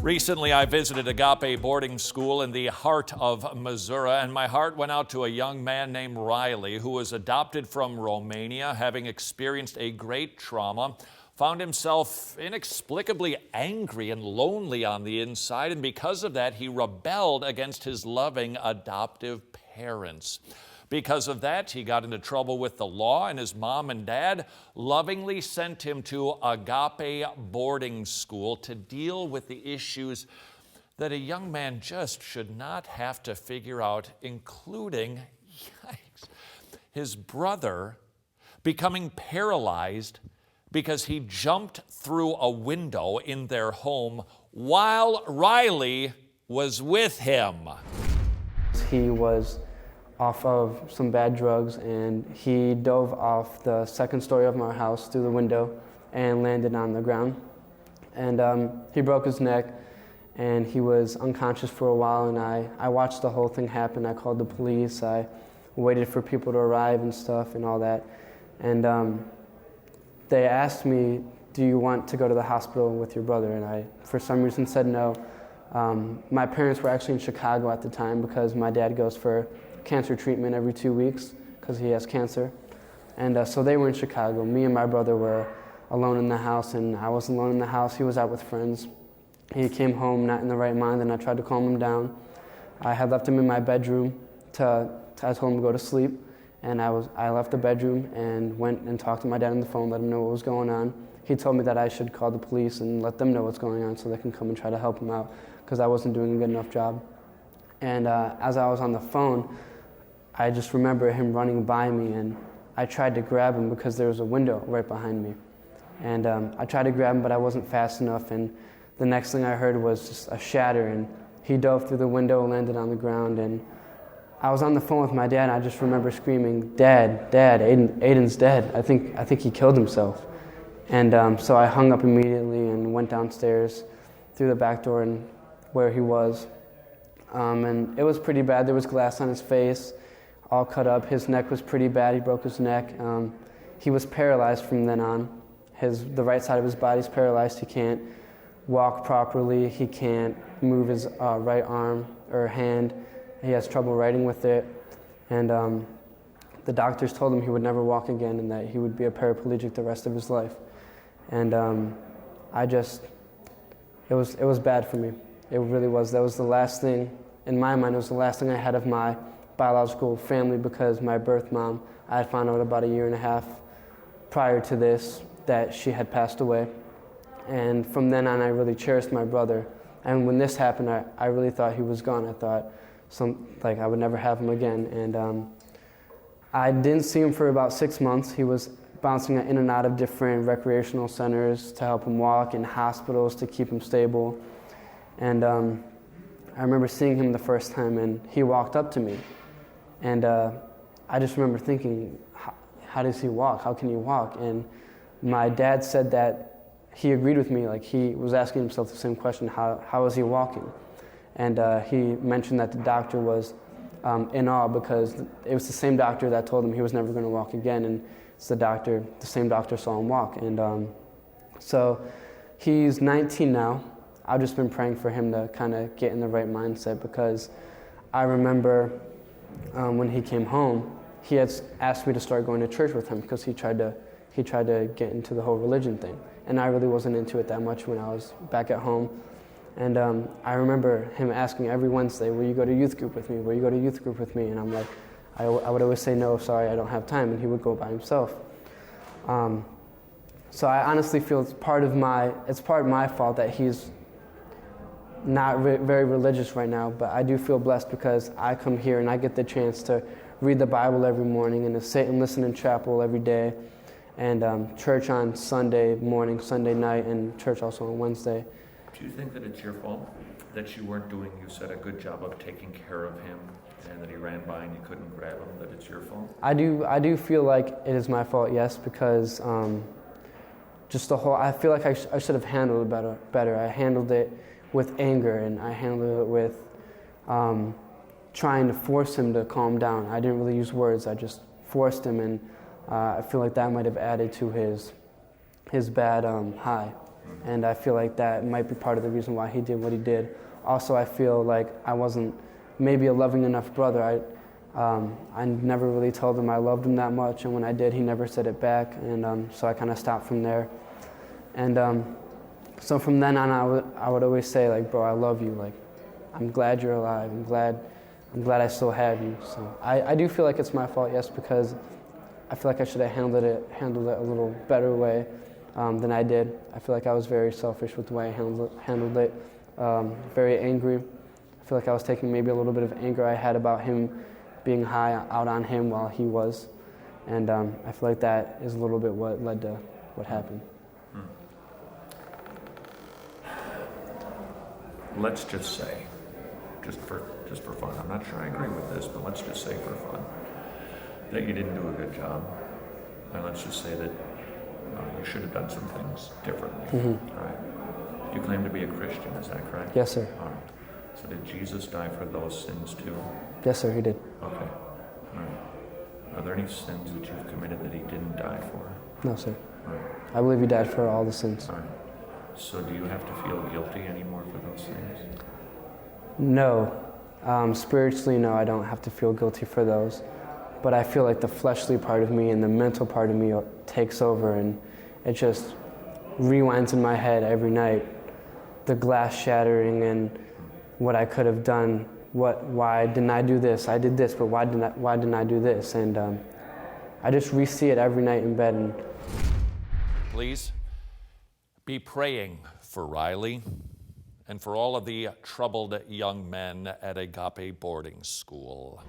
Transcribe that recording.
Recently, I visited Agape boarding school in the heart of Missouri, and my heart went out to a young man named Riley who was adopted from Romania, having experienced a great trauma, found himself inexplicably angry and lonely on the inside, and because of that, he rebelled against his loving adoptive parents. Because of that, he got into trouble with the law, and his mom and dad lovingly sent him to Agape boarding school to deal with the issues that a young man just should not have to figure out, including, yikes, his brother becoming paralyzed because he jumped through a window in their home while Riley was with him. He was off of some bad drugs, and he dove off the second story of our house through the window and landed on the ground. And he broke his neck, and he was unconscious for a while, and I watched the whole thing happen. I called the police. I waited for people to arrive and stuff and all that. And they asked me, do you want to go to the hospital with your brother? And I, for some reason, said no. My parents were actually in Chicago at the time because my dad goes for cancer treatment every 2 weeks because he has cancer. And so they were in Chicago. Me and my brother were alone in the house, and I was alone in the house. He was out with friends. He came home not in the right mind, and I tried to calm him down. I had left him in my bedroom. I told him to go to sleep, and I left the bedroom and went and talked to my dad on the phone, let him know what was going on. He told me that I should call the police and let them know what's going on so they can come and try to help him out because I wasn't doing a good enough job. And as I was on the phone, I just remember him running by me, and I tried to grab him because there was a window right behind me. And I tried to grab him, but I wasn't fast enough, and the next thing I heard was just a shatter, and he dove through the window, landed on the ground, and I was on the phone with my dad, and I just remember screaming, Dad, Aiden's dead. I think he killed himself. And so I hung up immediately and went downstairs through the back door and where he was. And it was pretty bad. There was glass on his face, all cut up. His neck was pretty bad. He broke his neck. He was paralyzed from then on. The right side of his body's paralyzed. He can't walk properly. He can't move his right arm or hand. He has trouble writing with it. And the doctors told him he would never walk again and that he would be a paraplegic the rest of his life. And it was bad for me. It really was. That was the last thing, in my mind, it was the last thing I had of my biological family because my birth mom, I had found out about a year and a half prior to this that she had passed away. And from then on, I really cherished my brother. And when this happened, I really thought he was gone. I thought I would never have him again. And I didn't see him for about 6 months. He was bouncing in and out of different recreational centers to help him walk, in hospitals to keep him stable. And I remember seeing him the first time, and he walked up to me. And I just remember thinking, how does he walk? How can he walk? And my dad said that he agreed with me. Like, he was asking himself the same question, how is he walking? And he mentioned that the doctor was in awe because it was the same doctor that told him he was never going to walk again. And it's the same doctor saw him walk. And so he's 19 now. I've just been praying for him to kind of get in the right mindset because I remember when he came home, he had asked me to start going to church with him because he tried to get into the whole religion thing. And I really wasn't into it that much when I was back at home. And I remember him asking every Wednesday, will you go to youth group with me? Will you go to youth group with me? And I'm like, I would always say, no, sorry, I don't have time. And he would go by himself. So I honestly feel it's part of my fault that he's not very religious right now, but I do feel blessed because I come here and I get the chance to read the Bible every morning and to sit and listen in chapel every day, and church on Sunday morning, Sunday night, and church also on Wednesday. Do you think that it's your fault that you weren't doing, you said, a good job of taking care of him, and that he ran by and you couldn't grab him, that it's your fault? I do feel like it is my fault, yes, because I feel like I should have handled it better. I handled it with anger, and I handled it with trying to force him to calm down. I didn't really use words. I just forced him, and I feel like that might have added to his bad high. And I feel like that might be part of the reason why he did what he did. Also, I feel like I wasn't maybe a loving enough brother. I never really told him I loved him that much, and when I did, he never said it back, and so I kind of stopped from there. And so from then on, I would always say, like, bro, I love you. Like, I'm glad you're alive. I'm glad I still have you. So I do feel like it's my fault, yes, because I feel like I should have handled it a little better way than I did. I feel like I was very selfish with the way I handled it. Very angry. I feel like I was taking maybe a little bit of anger I had about him being high out on him while he was. And I feel like that is a little bit what led to what happened. Let's just say, just for fun, I'm not sure I agree with this, but let's just say for fun, that you didn't do a good job. And let's just say that you should have done some things differently. All right. You claim to be a Christian, is that correct? Yes, sir. All right. So did Jesus die for those sins too? Yes, sir, he did. Okay. All right. Are there any sins that you've committed that he didn't die for? No, sir. All right. I believe he died for all the sins. All right. So do you have to feel guilty anymore for those things? No. Spiritually, no, I don't have to feel guilty for those. But I feel like the fleshly part of me and the mental part of me takes over, and it just rewinds in my head every night. The glass shattering and what I could have done. Why didn't I do this? I did this, but why didn't I do this? And I just re-see it every night in bed. And please be praying for Riley and for all of the troubled young men at Agape Boarding School.